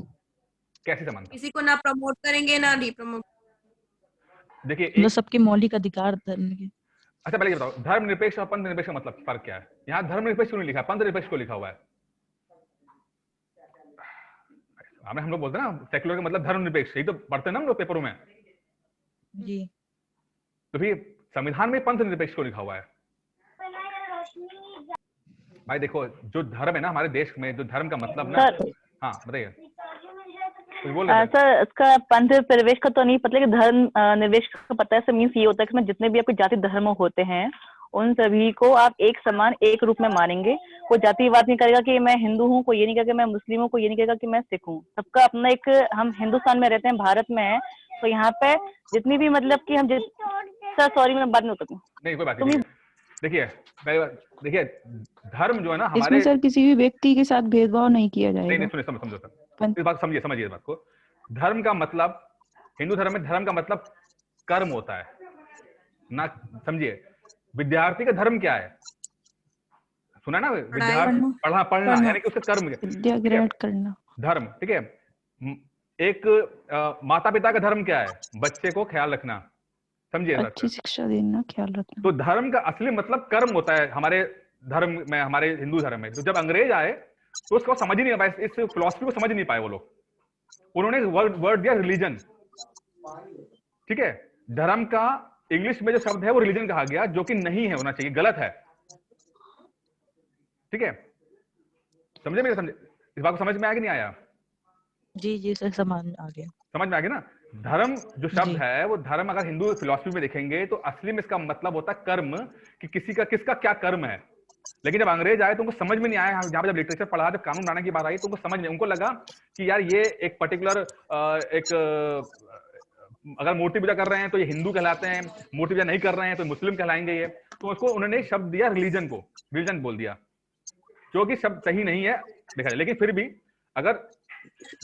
कैसी समानता? किसी को ना प्रमोट करेंगे ना डिप्रमोट। देखिए सबके मौलिक अधिकार धर्म के। अच्छा पहले ये बताओ, धर्म निरपेक्ष और पंथ निरपेक्ष का मतलब फर्क क्या है? यहाँ धर्म निरपेक्ष क्यों नहीं लिखा है, पंथ निरपेक्ष क्यों लिखा हुआ है? हम लोग बोलते हैं ना सेक्युलर का मतलब धर्म निरपेक्ष, यही तो पढ़ते हैं ना हम लोग पेपरों में जी। तो फिर संविधान में पंथ निरपेक्ष क्यों लिखा हुआ है? भाई देखो, जो धर्म है ना हमारे देश में, जो धर्म का मतलब ना, हाँ बताइए सर। इसका पंथ निरपेक्ष का तो नहीं पता, लेकिन धर्म निरपेक्ष का पता है। मीन्स ये होता है कि जितने भी आपके जाति धर्म होते हैं उन सभी को आप एक समान एक रूप में मानेंगे। कोई जातिवाद नहीं करेगा कि मैं हिंदू हूँ, कोई ये नहीं कहेगा कि मैं मुस्लिम हूँ, कोई ये नहीं कहेगा कि मैं सिख हूँ। सबका अपना एक, हम हिंदुस्तान में रहते हैं, भारत में है, तो यहाँ पे जितनी भी मतलब कि हम सर सॉरी मैं बाद में होता हूँ। नहीं कोई बात नहीं। देखिए धर्म जो है ना हमारे, इसमें सर किसी भी व्यक्ति के साथ भेदभाव नहीं किया जाएगा। नहीं सुनिए, समझो सर, इस बात समझिए इस बात को। धर्म का मतलब, हिंदू धर्म में धर्म का मतलब कर्म होता है ना, समझिए। विद्यार्थी का धर्म क्या है? सुना ना, विद्यार्थी पढ़ना यानी कि उसका कर्म विद्या ग्रहण करना धर्म, ठीक है। एक माता पिता का धर्म क्या है? बच्चे को ख्याल रखना, समझिए, अच्छी शिक्षा देना, ख्याल रखना। तो धर्म का असली मतलब कर्म होता है हमारे धर्म में, हमारे हिंदू धर्म में। तो जब अंग्रेज आए तो उसको समझ ही नहीं पाए, इस फिलॉसफी को समझ नहीं पाए वो लोग। उन्होंने वर्ड दिया रिलीजन, ठीक है। धर्म का इंग्लिश में जो शब्द है वो रिलीजन कहा गया, जो कि नहीं है, होना चाहिए, गलत है, ठीक है। समझे मेरे, समझे इस बात को, समझ में आया कि नहीं आया? जी जी सर, समझ आ गया, समझ में आ गया ना। धर्म जो शब्द है वो धर्म अगर हिंदू फिलॉसफी में देखेंगे तो असली में इसका मतलब होता है कर्म, कि किसी का किसका क्या कर्म है। लेकिन जब अंग्रेज आए तो उनको समझ में नहीं आया, जहां पे जब लिटरेचर पढ़ा, जब कानून बनाने की बात आई तो उनको समझ नहीं, उनको लगा कि यार ये एक पर्टिकुलर अगर मूर्ति पूजा कर रहे हैं तो ये हिंदू कहलाते हैं, मूर्ति पूजा नहीं कर रहे हैं तो मुस्लिम कहलाएंगे ये। तो उसको उन्होंने शब्द दिया रिलीजन को, रिलीजन बोल दिया, जो कि शब्द सही नहीं है देखा जाए। लेकिन फिर भी अगर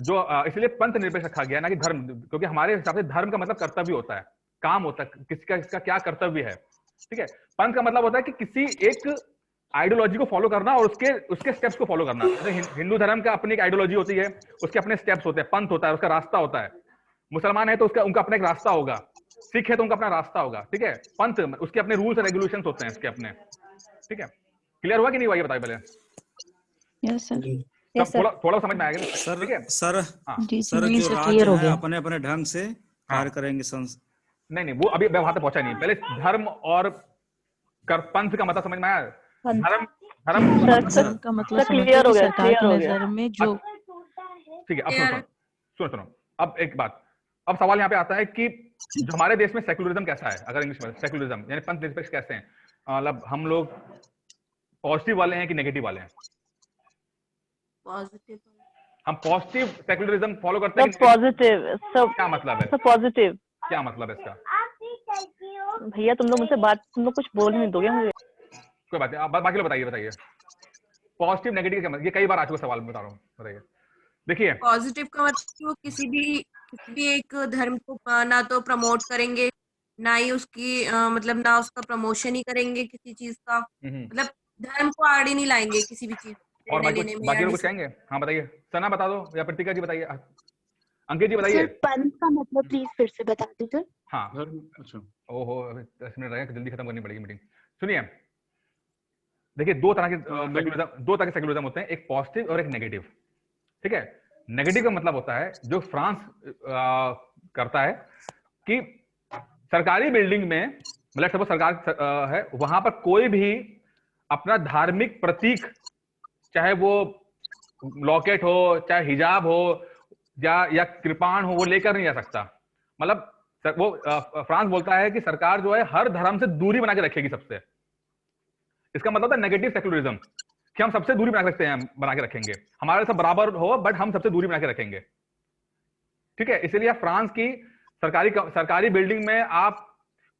जो इसलिए पंथ निरपेक्ष रखा गया ना कि धर्म, क्योंकि हमारे हिसाब से धर्म का मतलब कर्तव्य होता है, काम होता है, किसका क्या कर्तव्य है, ठीक है। पंथ का मतलब होता है कि किसी एक आइडियोलॉजी को फॉलो करना और उसके स्टेप्स को फॉलो करना। हिंदू धर्म का अपनी एक आइडियोलॉजी होती है, उसके अपने स्टेप्स होते हैं, पंथ होता है, उसका रास्ता होता है। मुसलमान है तो उनका अपना एक रास्ता होगा, सिख है तो उनका अपना रास्ता होगा, ठीक है। पंथ उसके अपने रूल्स और रेगुलेशंस होते हैं उसके अपने, ठीक है। क्लियर हुआ कि नहीं हुआ ये बताइए पहले? यस सर, थोड़ा समझ में आएगा सर? ठीक है सर सर जो राज्य है अपने अपने ढंग से कार्य करेंगे। नहीं वो अभी वहां तक पहुंचा नहीं, पहले धर्म और पंथ का मतलब समझ में आया। धर्म का मतलब क्लियर हो गया, सरकार की नजर में जो, ठीक है। अब सुनो अब एक बात, अब सवाल यहाँ पे आता है कि जो हमारे देश में सेक्युलरिज्म कैसा है, अगर इंग्लिश में सेक्युलरिज्म यानी पंथ निरपेक्ष कैसे हैं, मतलब हम लोग पॉजिटिव वाले हैं कि नेगेटिव वाले हैं? पॉजिटिव। हम पॉजिटिव सेक्युलरिज्म फॉलो करते हैं? पॉजिटिव। क्या मतलब है पॉजिटिव? क्या मतलब है इसका? भैया तुम लोग मुझसे बात, तुम लोग कुछ बोल नहीं दोगे मुझे? कोई बात नहीं, आप बाकी लोग बताइए पॉजिटिव नेगेटिव क्या मतलब, ये कई बार आ चुका सवाल बता रहा हूँ, बताइए। देखिए पॉजिटिव का मतलब वो किसी भी एक धर्म को ना तो प्रमोट करेंगे, ना ही उसकी मतलब ना उसका प्रमोशन ही करेंगे किसी चीज का, मतलब धर्म को आड़े नहीं लाएंगे किसी भी चीज। और बाकी लोग कुछ कहेंगे? हाँ बताइए, सना बता दो या प्रतिका जी बताइए, अंकित जी बताइए। पंथ का मतलब प्लीज फिर से बता दीजिए। हाँ अच्छा, ओहो 10 मिनट रहे, जल्दी खत्म करनी पड़ेगी मीटिंग। सुनिए, देखिए दो तरह के सेक्युलरिज्म होते हैं, एक पॉजिटिव और एक नेगेटिव, ठीक है। नेगेटिव का मतलब होता है जो फ्रांस करता है कि सरकारी बिल्डिंग में, मतलब सपोज सरकार है, वहां पर कोई भी अपना धार्मिक प्रतीक, चाहे वो लॉकेट हो, चाहे हिजाब हो या कृपाण हो, वो लेकर नहीं जा सकता। मतलब वो फ्रांस बोलता है कि सरकार जो है हर धर्म से दूरी बना के रखेगी सबसे। इसका मतलब है नेगेटिव सेक्युलरिज्म, कि हम सबसे दूरी बना के रखेंगे, हमारे सब बराबर हो बट हम सबसे दूरी बना के रखेंगे, ठीक है। इसलिए फ्रांस की सरकारी बिल्डिंग में आप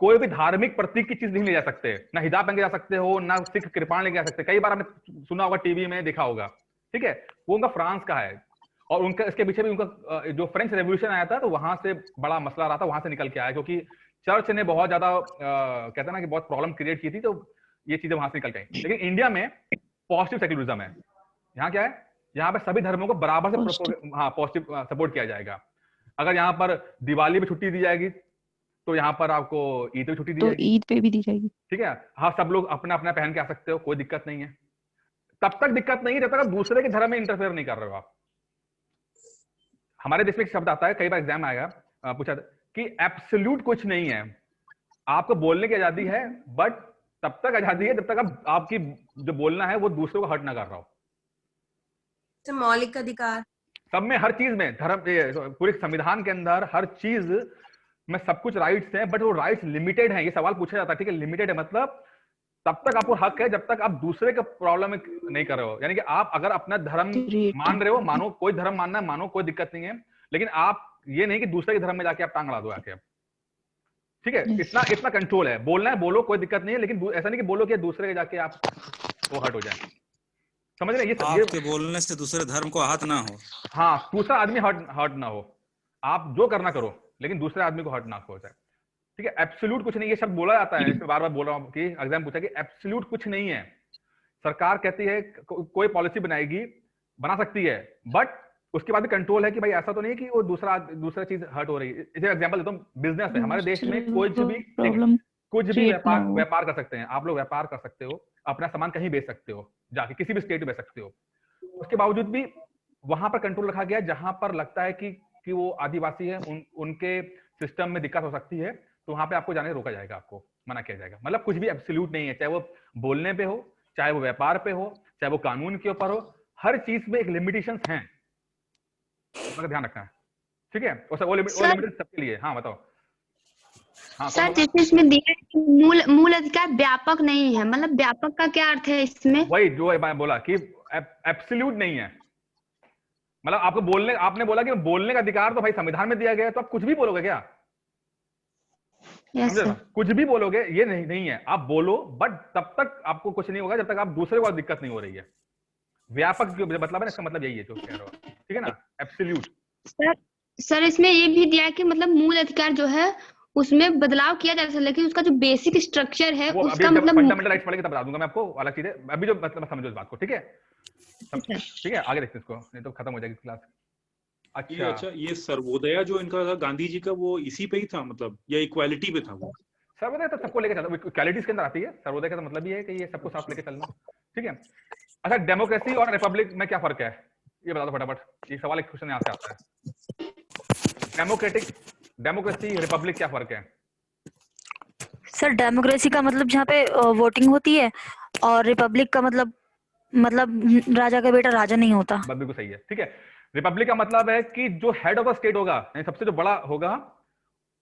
कोई भी धार्मिक प्रतीक की चीज नहीं ले जा सकते, ना हिजाब पहन के जा सकते हो, ना सिख कृपाण लेके जा सकते। कई बार आपने सुना होगा, टीवी में देखा होगा, ठीक है। वो उनका फ्रांस का है, और उनका इसके पीछे भी उनका जो फ्रेंच रेवोल्यूशन आया था तो वहां से बड़ा मसला रहा था, वहां से निकल के आया, क्योंकि चर्च ने बहुत ज्यादा कहते हैं ना कि बहुत प्रॉब्लम क्रिएट की थी, तो ये चीजें वहां से निकल गई। लेकिन इंडिया में पॉजिटिव सेक्युलरिज्म है। यहाँ क्या है, यहाँ पे सभी धर्मों को बराबर से पॉजिटिव सपोर्ट किया जाएगा। अगर यहाँ पर दिवाली पे छुट्टी दी जाएगी तो यहाँ पर आपको ईद पे छुट्टी दी जाएगी, ईद पे भी दी जाएगी, ठीक है। हाँ, सब लोग अपना अपना पहन के आ सकते हो, कोई दिक्कत नहीं है। तब तक दिक्कत नहीं है जब तक आप दूसरे के धर्म में इंटरफेयर नहीं कर रहे हो आप। हमारे देश में एक शब्द आता है, कई बार एग्जाम आएगा, पूछा कि एब्सोल्यूट कुछ नहीं है। आपको बोलने की आजादी है, बट तब तक आजादी है जब तक आपकी जो बोलना है वो दूसरों को हर्ट ना कर रहा हो। मौलिक अधिकार सब में, हर चीज में, धर्म पूरे संविधान के अंदर हर चीज में सब कुछ राइट्स हैं, बट वो राइट्स लिमिटेड हैं। ये सवाल पूछा जाता है, ठीक है, लिमिटेड है मतलब तब तक आपको हक है जब तक आप दूसरे का प्रॉब्लम नहीं कर रहे हो। यानी कि आप अगर अपना धर्म मान रहे हो, मानो, कोई धर्म मानना है मानो, कोई दिक्कत नहीं है, लेकिन आप ये नहीं कि दूसरे के धर्म में जाके आप टांग अड़ा दो आके, ठीक है। इतना कंट्रोल है, बोलना है बोलो, कोई दिक्कत नहीं है, लेकिन ऐसा नहीं कि बोलो कि दूसरे के जाके आप वो हर्ट हो जाए, समझ रहे हैं? आपके बोलने से दूसरे धर्म को आहत ना हो। हाँ, दूसरा आदमी हर्ट ना हो। आप जो करना करो, लेकिन दूसरे आदमी को हर्ट ना हो जाए, ठीक है। एब्सोल्यूट कुछ नहीं, ये शब्द बोला जाता है, इस पे बार बार बोल रहा हूँ कि एग्जाम पूछा कि एब्सोल्यूट कुछ नहीं है। सरकार कहती है कोई पॉलिसी बनाएगी, बना सकती है, बट उसके बाद भी कंट्रोल है कि भाई ऐसा तो नहीं है कि वो दूसरा चीज हर्ट हो रही है। इसे एग्जांपल देता हूँ, बिजनेस है हमारे देश में, कुछ भी व्यापार कर सकते हैं। आप लोग व्यापार कर सकते हो, अपना सामान कहीं बेच सकते हो, जाके किसी भी स्टेट में बेच सकते हो, उसके बावजूद भी वहां पर कंट्रोल रखा गया जहां पर लगता है कि वो आदिवासी है, उनके सिस्टम में दिक्कत हो सकती है, तो वहां पे आपको जाने रोका जाएगा, आपको मना किया जाएगा। मतलब कुछ भी एब्सोल्यूट नहीं है, चाहे वो बोलने पे हो, चाहे वो व्यापार पे हो, चाहे वो कानून के ऊपर हो, हर चीज में एक लिमिटेशंस हैं, उसका ध्यान रखना है, ठीक है। वो लिमिटेशन सबके लिए। हाँ बताओ। हाँ, सर जैसे इसमें दिया है कि मूल अधिकार व्यापक नहीं है, मतलब व्यापक का क्या अर्थ है इसमें? वही जो मैं बोला कि एब्सोल्यूट नहीं है, मतलब आपको बोलने, आपने बोला कि बोलने का अधिकार तो भाई संविधान में दिया गया है, तो आप कुछ भी बोलोगे क्या? yes, कुछ भी बोलोगे ये नहीं है, आप बोलो, बट तब तक आपको कुछ नहीं होगा जब तक आप दूसरे को दिक्कत नहीं हो रही है। व्यापक जो मतलब है इसका मतलब यही है जो कह रहे हो, ठीक है ना, एब्सोल्यूट। सर इसमें ये भी दिया है कि मतलब मूल अधिकार जो है उसमें बदलाव किया जा सकता है, लेकिन उसका जो बेसिक स्ट्रक्चर है उसका मतलब फंडामेंटल राइट्स पढ़ेंगे तब बता दूंगा मैं आपको अलग चीजें, अभी जो मतलब समझो इस बात को, ठीक है। ठीक है, आगे देखते हैं इसको, नहीं तो खत्म हो जाएगी क्लास। अच्छा, ये सर्वोदय जो इनका था गांधी जी का, वो इसी पे ही था मतलब, या इक्वालिटी पे था वो? सर्वोदय तो सबको लेकर चलना, इक्वालिटी इसके अंदर आती है। सर्वोदय का तो मतलब ये है कि ये सबको साथ लेकर चलना, ठीक है। अच्छा, डेमोक्रेसी और रिपब्लिक में क्या फर्क है, ये बता दो फटाफट। ये सवाल, एक क्वेश्चन यहाँ से आता है। डेमोक्रेसी रिपब्लिक क्या फर्क है? सर डेमोक्रेसी का मतलब जहाँ पे वोटिंग होती है, और रिपब्लिक का मतलब राजा का बेटा राजा नहीं होता। बात बिल्कुल सही है, ठीक है। रिपब्लिक का मतलब है कि जो हेड ऑफ द स्टेट होगा, सबसे जो बड़ा होगा,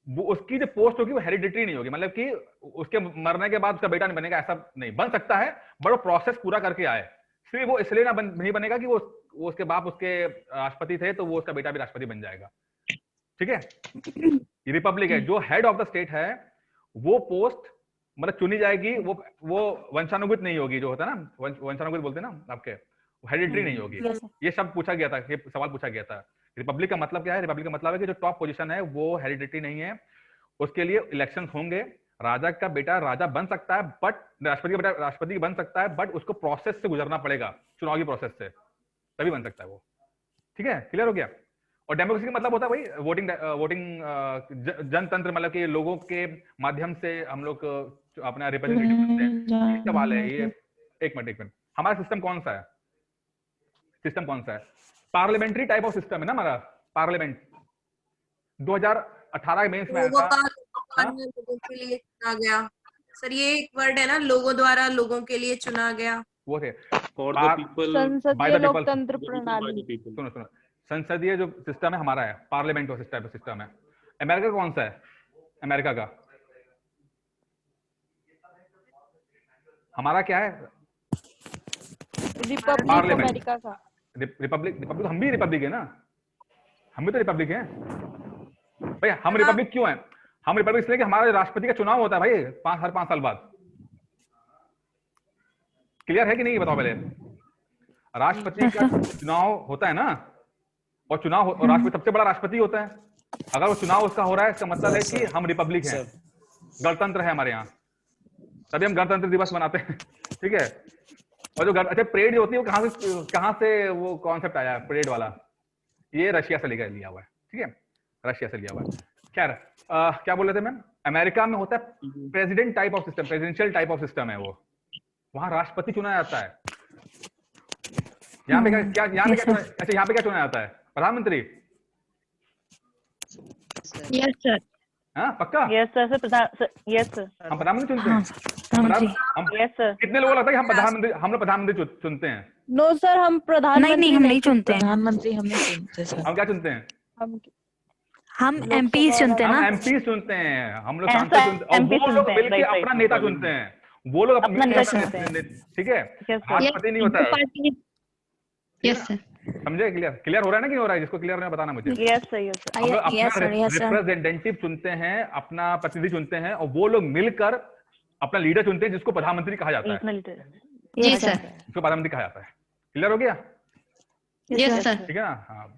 वो उसकी जो पोस्ट होगी वो हेरिडिटरी नहीं होगी, मतलब कि उसके मरने के बाद उसका बेटा नहीं बनेगा, ऐसा नहीं बन सकता है, बट वो प्रोसेस पूरा करके आए। सिर्फ वो इसलिए नहीं बनेगा कि वो उसके बाप उसके राष्ट्रपति थे, तो वो उसका बेटा भी राष्ट्रपति बन जाएगा, ठीक है। रिपब्लिक है, जो हेड ऑफ द स्टेट है वो पोस्ट मतलब चुनी जाएगी, वो वंशानुगत नहीं होगी, जो होता है ना वंशानुगत बोलते हैं ना आपके, हेरिडिटरी नहीं होगी। ये सब पूछा गया था, ये सवाल पूछा गया था। रिपब्लिक का मतलब क्या है? रिपब्लिक का मतलब है कि जो टॉप पोजीशन है वो हेरिडिटरी नहीं है, उसके लिए इलेक्शंस होंगे, राजा का बेटा राजा बन सकता है, बट राष्ट्रपति का बेटा राष्ट्रपति बन सकता है, बट उसको प्रोसेस से गुजरना पड़ेगा, चुनाव की प्रोसेस से, तभी बन सकता है वो, ठीक है। क्लियर हो गया? और डेमोक्रेसी का मतलब होता है भाई वोटिंग जनतंत्र, मतलब कि लोगों के माध्यम से हम लोग अपना रिप्रेजेंटेटिव करते हैं। ये सवाल है, ये एक मिनट हमारा सिस्टम कौन सा है? सिस्टम कौन सा है? पार्लियामेंट्री टाइप ऑफ सिस्टम है ना हमारा, पार्लियामेंट 2018 में इसमें लोगों के लिए चुना गया। सर ये एक वर्ड है ना, लोगों द्वारा लोगों के लिए चुना गया, वो थे फॉर द पीपल, संसदीय लोकतंत्र प्रणाली। सुनो, संसदीय जो सिस्टम है हमारा है, पार्लियामेंट का सिस्टम है। अमेरिका कौन सा है? अमेरिका का हमारा क्या है? रिपब्लिक अमेरिका का। रिपब्लिक हम भी रिपब्लिक है ना, हम भी तो रिपब्लिक हैं भाई। हम रिपब्लिक क्यों है? हम रिपब्लिक इसलिए कि हमारा राष्ट्रपति का चुनाव होता है भाई हर 5 साल बाद। क्लियर है कि नहीं? बताओ पहले। राष्ट्रपति का चुनाव होता है ना, और राष्ट्रपति सबसे बड़ा राष्ट्रपति होता है। अगर वो चुनाव उसका हो रहा है, इसका मतलब है कि हम रिपब्लिक हैं, गणतंत्र है हमारे यहाँ, तभी हम गणतंत्र दिवस मनाते हैं, ठीक है। और जो अच्छा परेड जो होती है वो कहाँ से वो कॉन्सेप्ट आया परेड वाला? ये रशिया से लिया हुआ है, ठीक है, रशिया से लिया हुआ है। खैर क्या बोल रहे थे मैम? अमेरिका में होता है president type of system, presidential type of system है वो, वहां राष्ट्रपति चुना जाता है। यहाँ पे क्या चुना जाता है? प्रधानमंत्री। Yes sir. हाँ पक्का? Yes sir, yes sir. हम प्रधानमंत्री चुनते हैं। Yes sir. कितने लोगों को लगता है कि हम लोग प्रधानमंत्री चुनते हैं? नो सर, हम प्रधानमंत्री हम नहीं चुनते हैं। प्रधानमंत्री हम नहीं चुनते सर। हम क्या चुनते हैं? हम एमपी चुनते हैं ना। हम एमपी चुनते हैं, हम लोग सांसद चुनते हैं, और वो लोग मिलकर अपना नेता चुनते हैं, वो लोग अपना नेता चुनते हैं, ठीक है। राष्ट्रपति नहीं होता है। Yes sir. समझे? क्लियर हो रहा है ना? कि हो रहा है? जिसको क्लियर नहीं बताना मुझे। Yes sir, yes sir. हम लोग अपना रिप्रेजेंटेटिव चुनते हैं, अपना प्रतिनिधि चुनते हैं, और वो लोग मिलकर अपना लीडर चुनते हैं, जिसको प्रधानमंत्री कहा जाता है। जी सर। जिसको प्रधानमंत्री कहा जाता है। क्लियर हो गया? Yes sir. ठीक है ना? हाँ।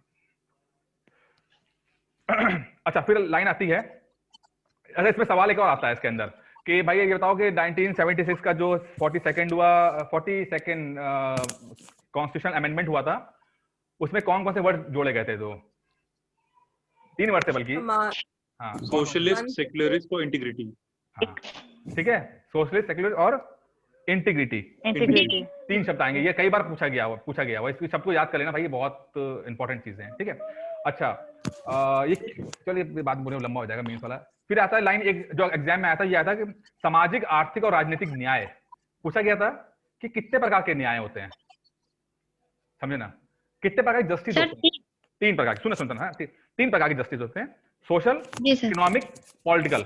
अच्छा, फिर लाइन आती है, अच्छा इसमें सवाल एक और आता है इसके अंदर कि भाई ये बताओ कि 1976 का जो 42nd कॉन्स्टिट्यूशनल अमेंडमेंट हुआ था, उसमें कौन कौन से वर्ड जोड़े गए थे? 3 वर्ड थे बल्कि। हाँ, सोशलिस्ट, सेक्युलरिस्ट और इंटीग्रिटी। हाँ, ठीक है, सोशलिस्ट, सेक्युलर और इंटीग्रिटी। तीन शब्द आएंगे, ये कई बार पूछा गया हुआ, इसको सबको याद कर लेना भाई, ये बहुत इंपॉर्टेंट चीजें हैं, ठीक है। अच्छा ये चलिए बात बोलने में लंबा हो जाएगा मेन वाला। फिर आता है लाइन एक जो एग्जाम में आया था, ये आया था कि सामाजिक, आर्थिक और राजनीतिक न्याय। पूछा गया था कि कितने प्रकार के न्याय होते हैं, समझे ना, कितने प्रकार की जस्टिस होते हैं? 3 प्रकार की, सुनो ना, 3 प्रकार की जस्टिस होते हैं, सोशल, इकोनॉमिक, पॉलिटिकल।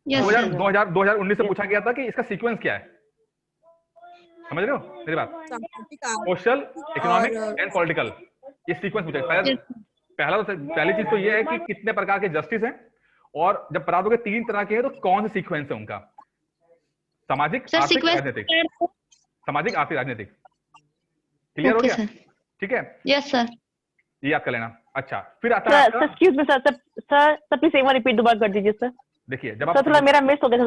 2019 से पूछा गया था कि इसका सीक्वेंस क्या है, समझ रहे हो मेरी बात? सोशल, इकोनॉमिक एंड पॉलिटिकल, ये सीक्वेंस पूछा। पहली चीज तो ये है कि कितने प्रकार के जस्टिस हैं, और जब पता होगा 3 तरह के हैं तो कौन से सीक्वेंस है उनका, सामाजिक, आर्थिक, राजनीतिक। सामाजिक, आर्थिक, राजनीतिक, क्लियर हो गया? ठीक है, यस सर, ये याद कर लेना। अच्छा फिर आता है, एक्सक्यूज मी सर, प्लीज एक बार रिपीट दोबारा कर दीजिए सर। देखिए जब आप थोड़ा मेरा मिस हो गया।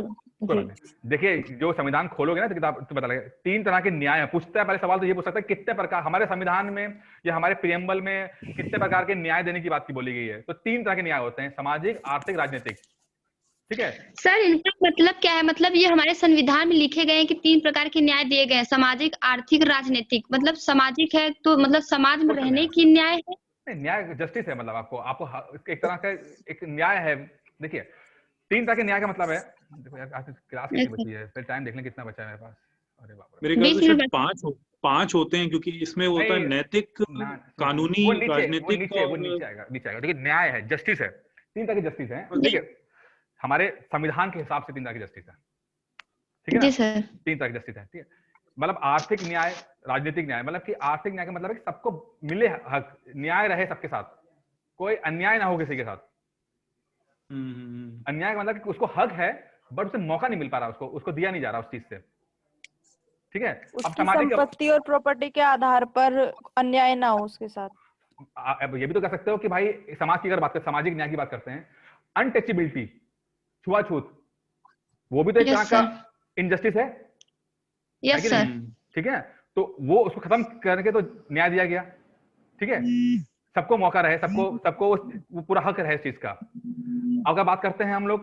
देखिए जो संविधान खोलोगे ना तो किताब तो पता लगेगा 3 तरह के न्याय है। पूछता है पहले सवाल तो ये पूछ सकता है कितने प्रकार हमारे संविधान में या हमारे प्रियम्बल में कितने प्रकार के न्याय देने की बात की बोली गई है। तो 3 तरह के न्याय होते हैं, सामाजिक, आर्थिक, राजनीतिक, ठीक है सर। इनका मतलब क्या है? मतलब ये हमारे संविधान में लिखे गए हैं कि 3 प्रकार के न्याय दिए गए हैं, सामाजिक, आर्थिक, राजनीतिक। मतलब सामाजिक है तो मतलब समाज में रहने की न्याय है, न्याय जस्टिस है, मतलब आपको एक तरह का एक न्याय है। देखिए 3 तरह के न्याय का मतलब है, देखो यार क्लास कितनी बची है, फिर टाइम देखने कितना बचा है मेरे पास। अरे बाप रे, मेरे ख्याल से 5 होते हैं, क्योंकि इसमें होता है नैतिक, कानूनी, राजनीतिक, वो नीचे आएगा। देखिए न्याय है, जस्टिस है, 3 तरह की जस्टिस है। देखिए हमारे संविधान के हिसाब से 3 तरह की जस्टिस है, ठीक है ना? 3 तरह की जस्टिस है, ठीक है। मतलब आर्थिक न्याय, राजनीतिक न्याय, मतलब कि आर्थिक न्याय का मतलब है कि सबको मिले हक, न्याय रहे सबके साथ, कोई अन्याय ना हो किसी के साथ। अन्याय का मतलब कि उसको हक है बट उसे मौका नहीं मिल पा रहा, उसको दिया नहीं जा रहा उस चीज से, ठीक है। अब संपत्ति और प्रॉपर्टी के आधार पर अन्याय ना हो उसके साथ। अब ये भी तो कह सकते हो कि भाई समाज की अगर बात करें, सामाजिक न्याय की बात करते हैं, अनटचेबिलिटी, छुआछूत, वो भी तो एक तरह का इनजस्टिस है, यस सर, ठीक है। तो वो उसको खत्म करके तो न्याय दिया गया, ठीक है। सबको मौका रहे, सबको वो पूरा हक रहे इस चीज का। अगर बात करते हैं हम लोग